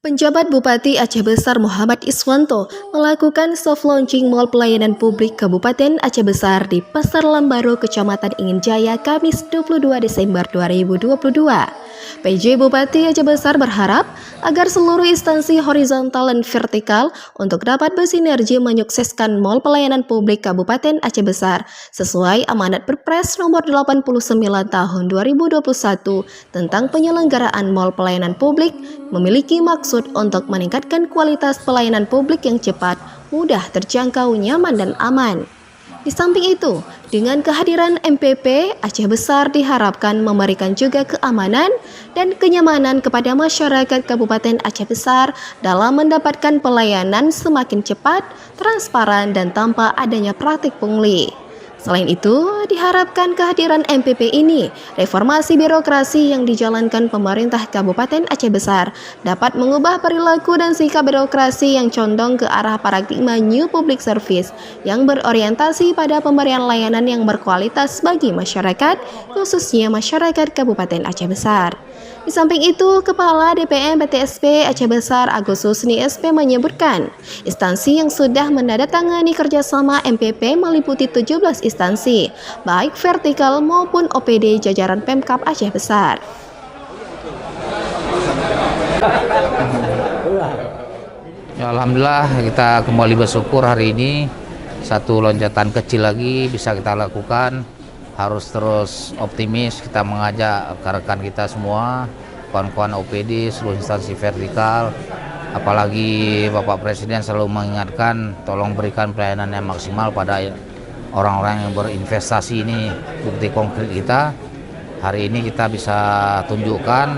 Penjabat Bupati Aceh Besar Muhammad Iswanto melakukan soft launching Mall Pelayanan Publik Kabupaten Aceh Besar di Pasar Lambaro, Kecamatan Ingin Jaya, Kamis 22 Desember 2022. PJ Bupati Aceh Besar berharap agar seluruh instansi horizontal dan vertikal untuk dapat bersinergi menyukseskan Mall Pelayanan Publik Kabupaten Aceh Besar sesuai amanat Perpres nomor 89 tahun 2021 tentang penyelenggaraan Mall Pelayanan Publik memiliki maksud untuk meningkatkan kualitas pelayanan publik yang cepat, mudah terjangkau, nyaman, dan aman. Di samping itu, dengan kehadiran MPP, Aceh Besar diharapkan memberikan juga keamanan dan kenyamanan kepada masyarakat Kabupaten Aceh Besar dalam mendapatkan pelayanan semakin cepat, transparan, dan tanpa adanya praktik pungli. Selain itu, diharapkan kehadiran MPP ini, reformasi birokrasi yang dijalankan pemerintah Kabupaten Aceh Besar dapat mengubah perilaku dan sikap birokrasi yang condong ke arah paradigma New Public Service yang berorientasi pada pemberian layanan yang berkualitas bagi masyarakat, khususnya masyarakat Kabupaten Aceh Besar. Di samping itu, Kepala DPM PTSP Aceh Besar Agus Husni SP menyebutkan, instansi yang sudah menandatangani kerjasama MPP meliputi 17 instansi, baik vertikal maupun OPD jajaran Pemkab Aceh Besar. Ya, alhamdulillah kita kembali bersyukur hari ini satu loncatan kecil lagi bisa kita lakukan. Harus terus optimis, kita mengajak rekan-rekan kita semua, kawan-kawan OPD, seluruh instansi vertikal, apalagi Bapak Presiden selalu mengingatkan tolong berikan pelayanan yang maksimal pada orang-orang yang berinvestasi. Ini bukti konkret kita. Hari ini kita bisa tunjukkan,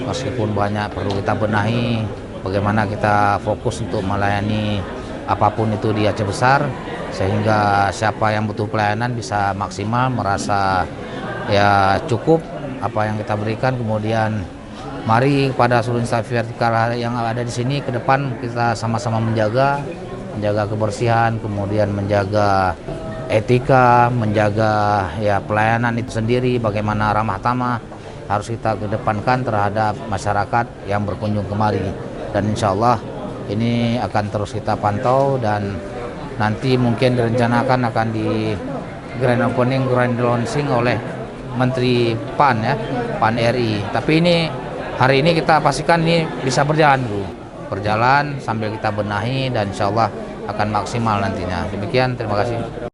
meskipun banyak perlu kita benahi, bagaimana kita fokus untuk melayani apapun itu di Aceh Besar, sehingga siapa yang butuh pelayanan bisa maksimal, merasa ya cukup apa yang kita berikan. Kemudian mari kepada seluruh instansi vertikal yang ada di sini ke depan kita sama-sama menjaga kebersihan, kemudian menjaga etika, menjaga ya pelayanan itu sendiri, bagaimana ramah tamah harus kita kedepankan terhadap masyarakat yang berkunjung kemari. Dan insya Allah ini akan terus kita pantau, dan nanti mungkin direncanakan akan di grand opening, grand launching oleh Menteri PAN ya, PAN RI. Tapi ini hari ini kita pastikan ini bisa berjalan dulu, berjalan sambil kita benahi, dan insya Allah akan maksimal nantinya. Demikian, terima kasih.